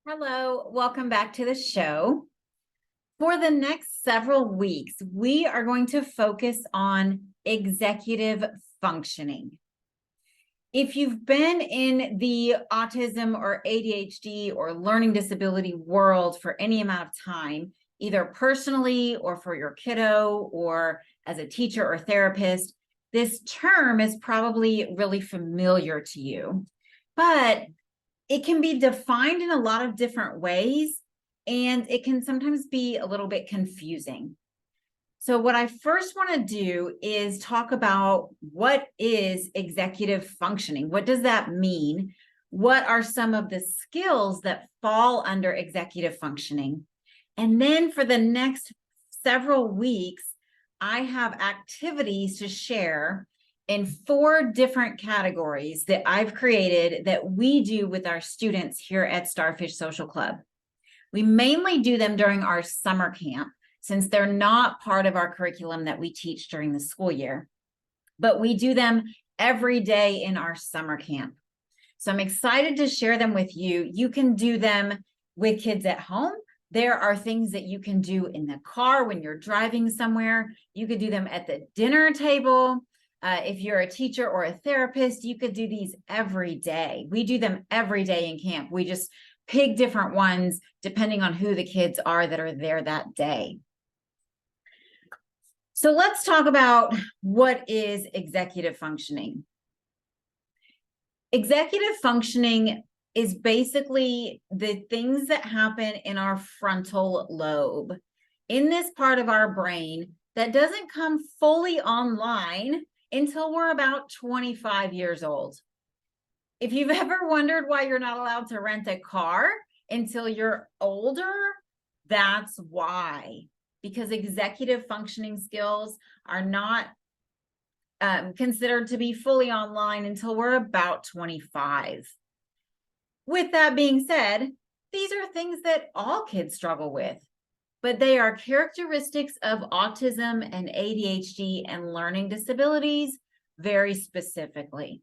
Hello, welcome back to the show. For the next several weeks, we are going to focus on executive functioning. If you've been in the autism or ADHD or learning disability world for any amount of time, either personally or for your kiddo or as a teacher or therapist, this term is probably really familiar to you. But it can be defined in a lot of different ways, and it can sometimes be a little bit confusing. So what I first want to do is talk about what is executive functioning. What does that mean? What are some of the skills that fall under executive functioning? And then for the next several weeks, I have activities to share in 4 different categories that I've created that we do with our students here at Starfish Social Club. We mainly do them during our summer camp since they're not part of our curriculum that we teach during the school year, but we do them every day in our summer camp. So I'm excited to share them with you. You can do them with kids at home. There are things that you can do in the car when you're driving somewhere. You could do them at the dinner table. If you're a teacher or a therapist, you could do these every day. We do them every day in camp. We just pick different ones depending on who the kids are that are there that day. So let's talk about what is executive functioning. Executive functioning is basically the things that happen in our frontal lobe, in this part of our brain that doesn't come fully online until we're about 25 years old. If you've ever wondered why you're not allowed to rent a car until you're older, that's why. Because executive functioning skills are not considered to be fully online until we're about 25. With that being said, these are things that all kids struggle with, but they are characteristics of autism and ADHD and learning disabilities very specifically.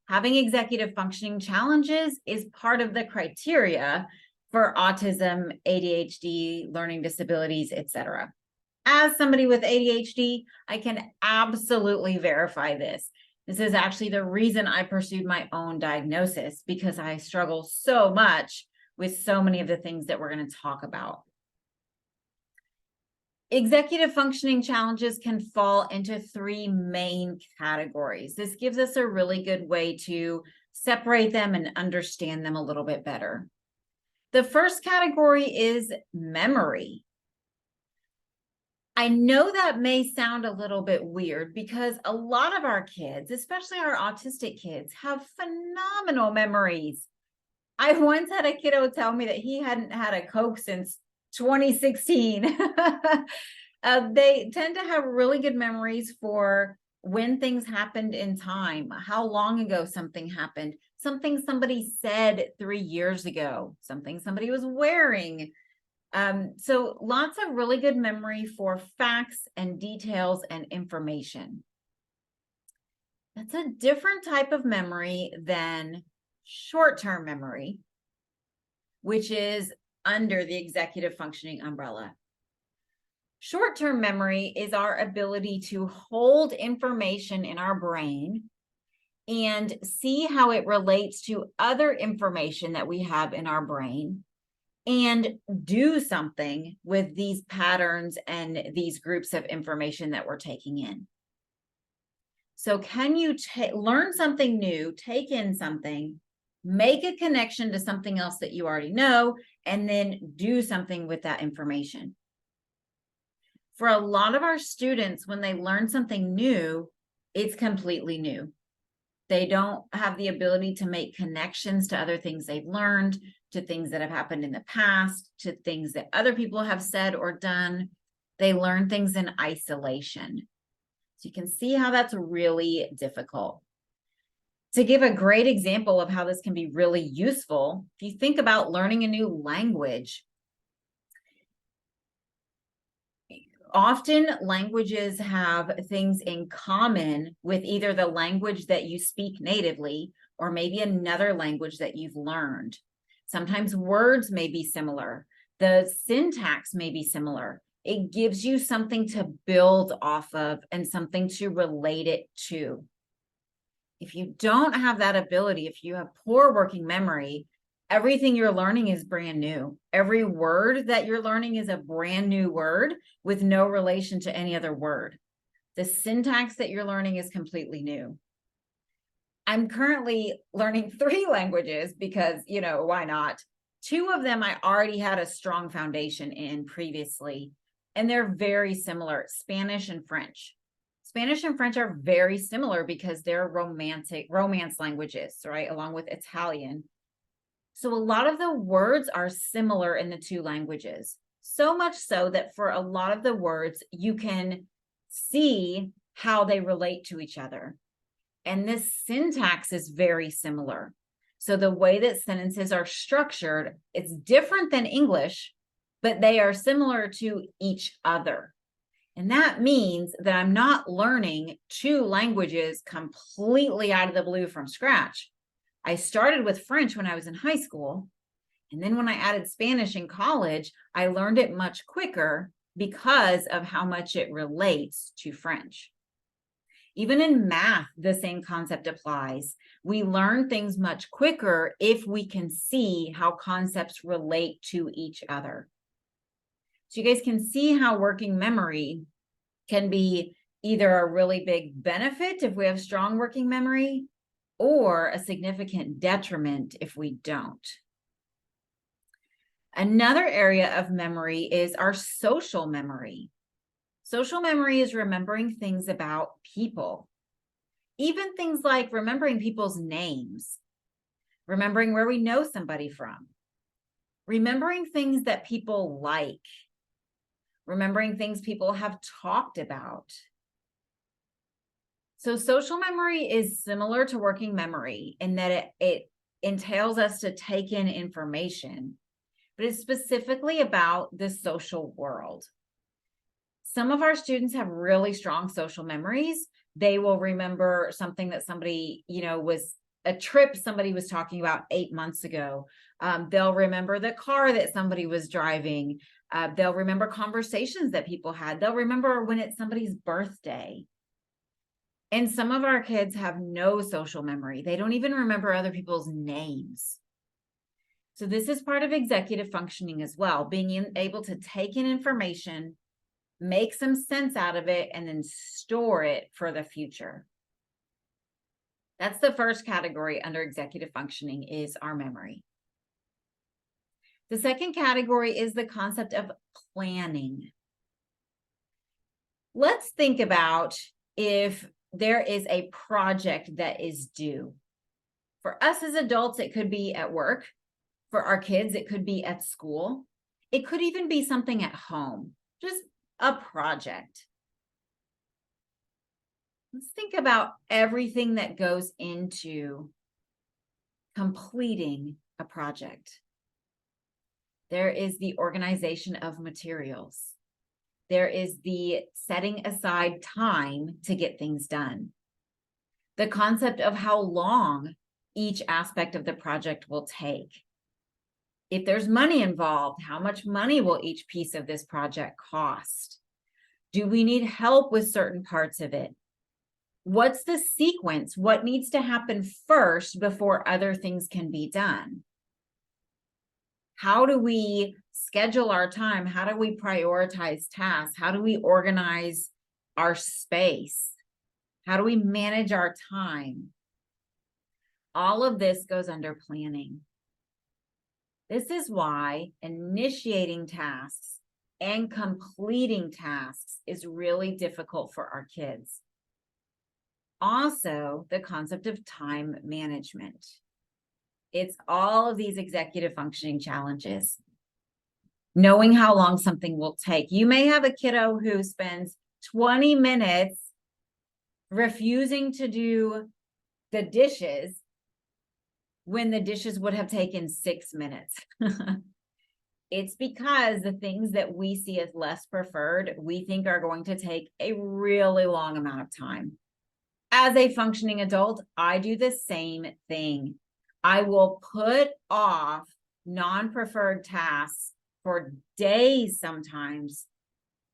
Having executive functioning challenges is part of the criteria for autism, ADHD, learning disabilities, etc. As somebody with ADHD, I can absolutely verify this. This is actually the reason I pursued my own diagnosis, because I struggle so much with so many of the things that we're going to talk about. Executive functioning challenges can fall into 3 main categories. This gives us a really good way to separate them and understand them a little bit better. The first category is memory. I know that may sound a little bit weird because a lot of our kids, especially our autistic kids, have phenomenal memories. I once had a kiddo tell me that he hadn't had a Coke since 2016. They tend to have really good memories for when things happened in time, how long ago something happened, something somebody said 3 years ago, something somebody was wearing. So lots of really good memory for facts and details and information. That's a different type of memory than short-term memory, which is under the executive functioning umbrella. Short-term memory is our ability to hold information in our brain and see how it relates to other information that we have in our brain and do something with these patterns and these groups of information that we're taking in. So can you learn something new, take in something, make a connection to something else that you already know, and then do something with that information? For a lot of our students, when they learn something new, it's completely new. They don't have the ability to make connections to other things they've learned, to things that have happened in the past, to things that other people have said or done. They learn things in isolation. So you can see how that's really difficult. To give a great example of how this can be really useful, if you think about learning a new language, often languages have things in common with either the language that you speak natively or maybe another language that you've learned. Sometimes words may be similar. The syntax may be similar. It gives you something to build off of and something to relate it to. If you don't have that ability, if you have poor working memory, everything you're learning is brand new. Every word that you're learning is a brand new word with no relation to any other word. The syntax that you're learning is completely new. I'm currently learning 3 languages because, why not? 2 of them I already had a strong foundation in previously, and they're very similar, Spanish and French. Spanish and French are very similar because they're romance languages, right? Along with Italian. So a lot of the words are similar in the 2 languages. So much so that for a lot of the words, you can see how they relate to each other. And this syntax is very similar. So the way that sentences are structured, it's different than English, but they are similar to each other. And that means that I'm not learning 2 languages completely out of the blue from scratch. I started with French when I was in high school. And then when I added Spanish in college, I learned it much quicker because of how much it relates to French. Even in math, the same concept applies. We learn things much quicker if we can see how concepts relate to each other. So you guys can see how working memory can be either a really big benefit if we have strong working memory, or a significant detriment if we don't. Another area of memory is our social memory. Social memory is remembering things about people, even things like remembering people's names, remembering where we know somebody from, remembering things that people like, remembering things people have talked about. So social memory is similar to working memory in that it entails us to take in information, but it's specifically about the social world. Some of our students have really strong social memories. They will remember something that somebody, was a trip somebody was talking about 8 months ago. They'll remember the car that somebody was driving. They'll remember conversations that people had. They'll remember when it's somebody's birthday. And some of our kids have no social memory. They don't even remember other people's names. So this is part of executive functioning as well, being able to take in information, make some sense out of it, and then store it for the future. That's the first category under executive functioning, is our memory. The second category is the concept of planning. Let's think about if there is a project that is due. For us as adults, it could be at work. For our kids, it could be at school. It could even be something at home, just a project. Let's think about everything that goes into completing a project. There is the organization of materials. There is the setting aside time to get things done. The concept of how long each aspect of the project will take. If there's money involved, how much money will each piece of this project cost? Do we need help with certain parts of it? What's the sequence? What needs to happen first before other things can be done? How do we schedule our time? How do we prioritize tasks? How do we organize our space? How do we manage our time? All of this goes under planning. This is why initiating tasks and completing tasks is really difficult for our kids. Also, the concept of time management. It's all of these executive functioning challenges. Knowing how long something will take. You may have a kiddo who spends 20 minutes refusing to do the dishes when the dishes would have taken 6 minutes. It's because the things that we see as less preferred, we think are going to take a really long amount of time. As a functioning adult, I do the same thing. I will put off non-preferred tasks for days sometimes,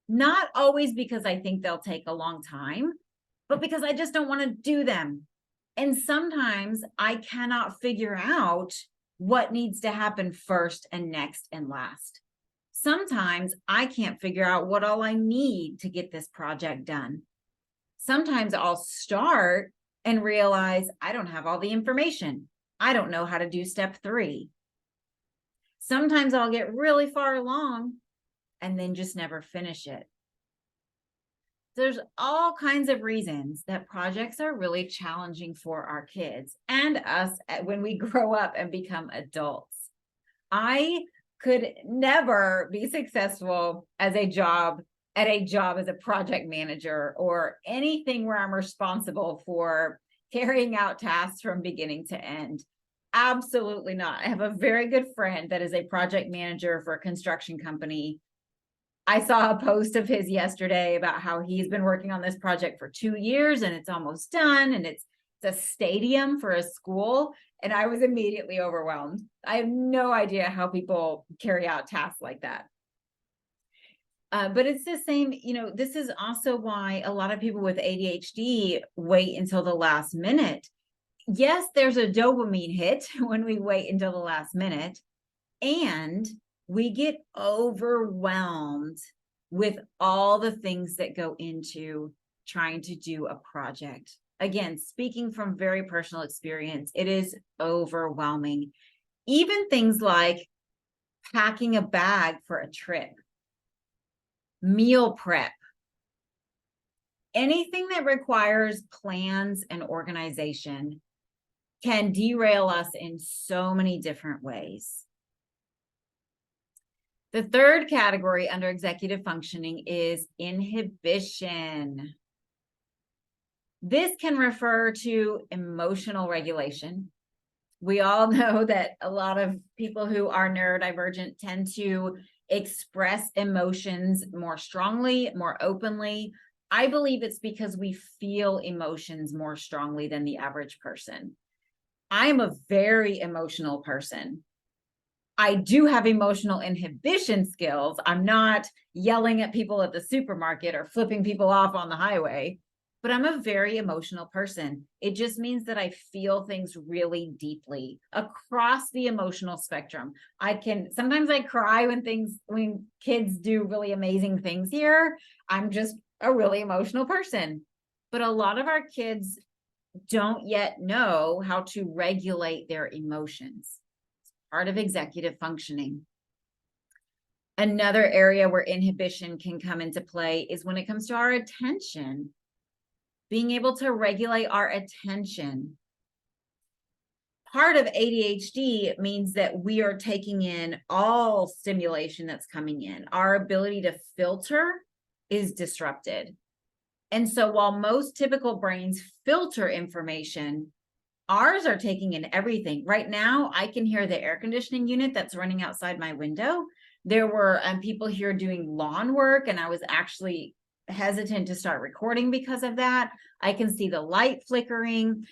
not always because I think they'll take a long time, but because I just don't want to do them. And sometimes I cannot figure out what needs to happen first and next and last. Sometimes I can't figure out what all I need to get this project done. Sometimes I'll start and realize I don't have all the information. I don't know how to do step 3. Sometimes I'll get really far along and then just never finish it. There's all kinds of reasons that projects are really challenging for our kids and us when we grow up and become adults. I could never be successful at a job as a project manager or anything where I'm responsible for carrying out tasks from beginning to end. Absolutely not. I have a very good friend that is a project manager for a construction company. I saw a post of his yesterday about how he's been working on this project for 2 years and it's almost done, and it's a stadium for a school. And I was immediately overwhelmed. I have no idea how people carry out tasks like that. But it's the same, this is also why a lot of people with ADHD wait until the last minute. Yes, there's a dopamine hit when we wait until the last minute, and we get overwhelmed with all the things that go into trying to do a project. Again, speaking from very personal experience, it is overwhelming. Even things like packing a bag for a trip, meal prep, anything that requires plans and organization can derail us in so many different ways. The third category under executive functioning is inhibition. This can refer to emotional regulation. We all know that a lot of people who are neurodivergent tend to express emotions more strongly, more openly. I believe it's because we feel emotions more strongly than the average person. I'm a very emotional person. I do have emotional inhibition skills. I'm not yelling at people at the supermarket or flipping people off on the highway, but I'm a very emotional person. It just means that I feel things really deeply across the emotional spectrum. Sometimes I cry when kids do really amazing things here. I'm just a really emotional person. But a lot of our kids don't yet know how to regulate their emotions. Part of executive functioning. Another area where inhibition can come into play is when it comes to our attention, being able to regulate our attention. Part of ADHD means that we are taking in all stimulation that's coming in. Our ability to filter is disrupted. And so while most typical brains filter information, ours are taking in everything. Right now, I can hear the air conditioning unit that's running outside my window. There were people here doing lawn work, and I was actually hesitant to start recording because of that. I can see the light flickering.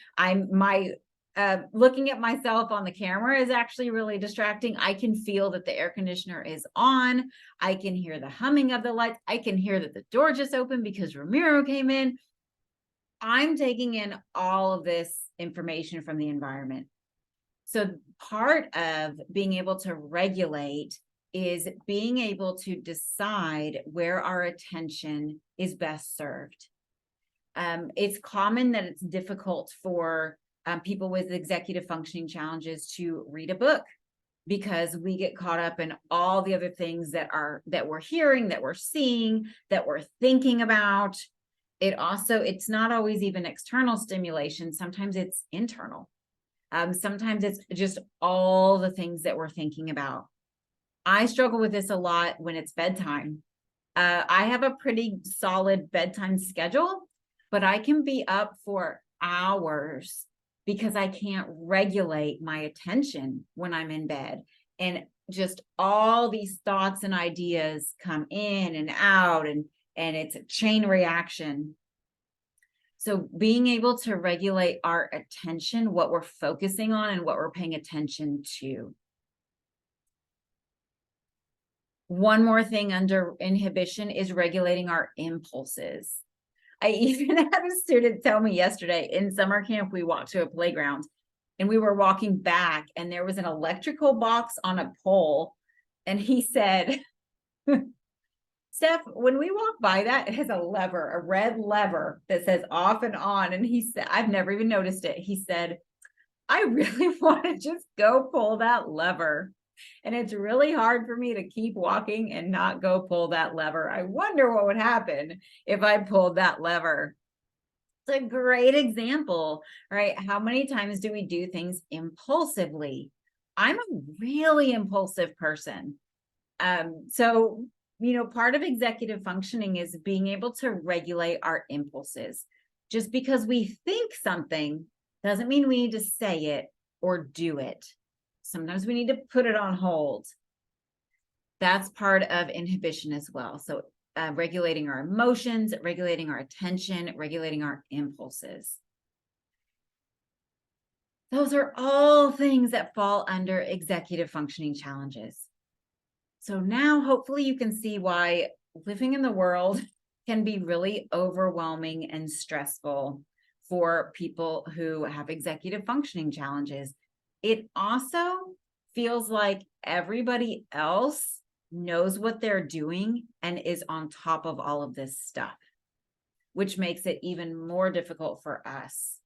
Looking at myself on the camera is actually really distracting. I can feel that the air conditioner is on. I can hear the humming of the lights. I can hear that the door just opened because Ramiro came in. I'm taking in all of this information from the environment. So part of being able to regulate is being able to decide where our attention is best served. It's common that it's difficult for people with executive functioning challenges to read a book because we get caught up in all the other things that we're hearing, that we're seeing, that we're thinking about. It's not always even external stimulation. Sometimes it's internal. Sometimes it's just all the things that we're thinking about. I struggle with this a lot when it's bedtime. I have a pretty solid bedtime schedule, but I can be up for hours because I can't regulate my attention when I'm in bed. And just all these thoughts and ideas come in and out, and it's a chain reaction. So being able to regulate our attention, what we're focusing on and what we're paying attention to. One more thing under inhibition is regulating our impulses. I even had a student tell me yesterday in summer camp, we walked to a playground and we were walking back and there was an electrical box on a pole. And he said, Steph, when we walk by that, it has a lever, a red lever that says off and on. And he said, I've never even noticed it. He said, I really want to just go pull that lever. And it's really hard for me to keep walking and not go pull that lever. I wonder what would happen if I pulled that lever. It's a great example, right? How many times do we do things impulsively? I'm a really impulsive person. So, part of executive functioning is being able to regulate our impulses. Just because we think something doesn't mean we need to say it or do it. Sometimes we need to put it on hold. That's part of inhibition as well. So regulating our emotions, regulating our attention, regulating our impulses. Those are all things that fall under executive functioning challenges. So now hopefully you can see why living in the world can be really overwhelming and stressful for people who have executive functioning challenges. It also feels like everybody else knows what they're doing and is on top of all of this stuff, which makes it even more difficult for us.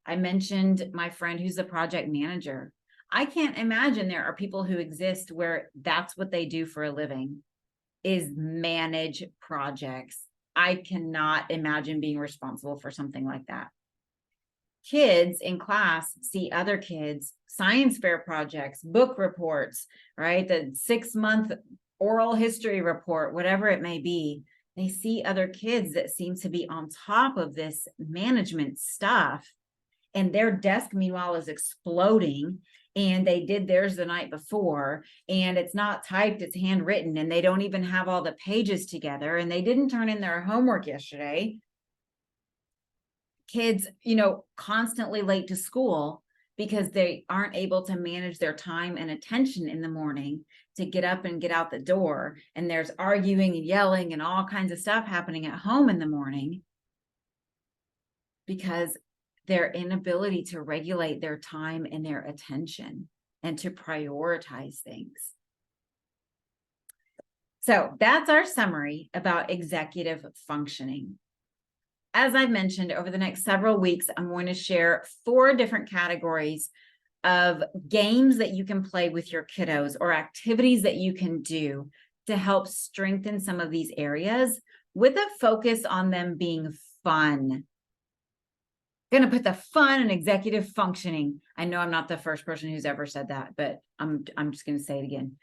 I mentioned my friend who's a project manager. I can't imagine there are people who exist where that's what they do for a living, is manage projects. I cannot imagine being responsible for something like that. Kids in class see other kids, science fair projects, book reports, right? The 6-month oral history report, whatever it may be. They see other kids that seem to be on top of this management stuff. And their desk, meanwhile, is exploding. And they did theirs the night before. And it's not typed, it's handwritten. And they don't even have all the pages together. And they didn't turn in their homework yesterday. Kids, constantly late to school because they aren't able to manage their time and attention in the morning to get up and get out the door. And there's arguing and yelling and all kinds of stuff happening at home in the morning because their inability to regulate their time and their attention and to prioritize things. So that's our summary about executive functioning. As I've mentioned, over the next several weeks, I'm going to share 4 different categories of games that you can play with your kiddos or activities that you can do to help strengthen some of these areas with a focus on them being fun. I'm going to put the fun and executive functioning. I know I'm not the first person who's ever said that, but I'm just going to say it again.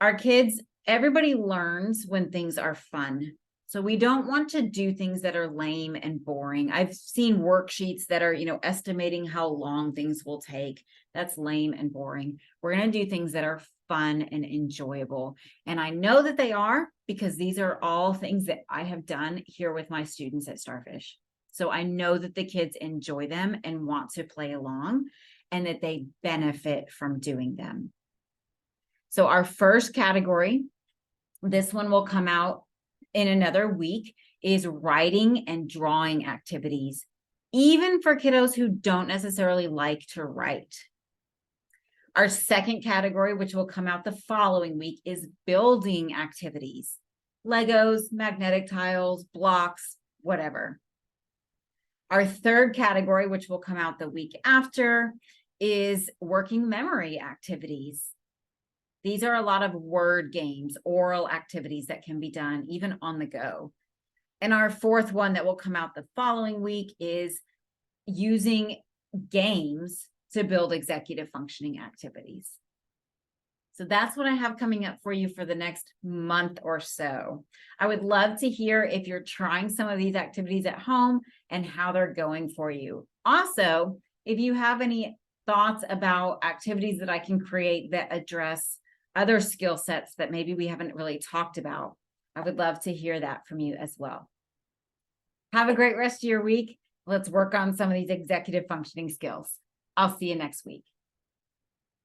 Our kids, everybody learns when things are fun. So we don't want to do things that are lame and boring. I've seen worksheets that are, estimating how long things will take. That's lame and boring. We're going to do things that are fun and enjoyable. And I know that they are because these are all things that I have done here with my students at Starfish. So I know that the kids enjoy them and want to play along and that they benefit from doing them. So our first category, this one will come out in another week, is writing and drawing activities, even for kiddos who don't necessarily like to write. Our second category, which will come out the following week, is building activities, Legos, magnetic tiles, blocks, whatever. Our third category, which will come out the week after, is working memory activities. These are a lot of word games, oral activities that can be done even on the go. And our fourth one that will come out the following week is using games to build executive functioning activities. So that's what I have coming up for you for the next month or so. I would love to hear if you're trying some of these activities at home and how they're going for you. Also, if you have any thoughts about activities that I can create that address other skill sets that maybe we haven't really talked about, I would love to hear that from you as well. Have a great rest of your week. Let's work on some of these executive functioning skills. I'll see you next week.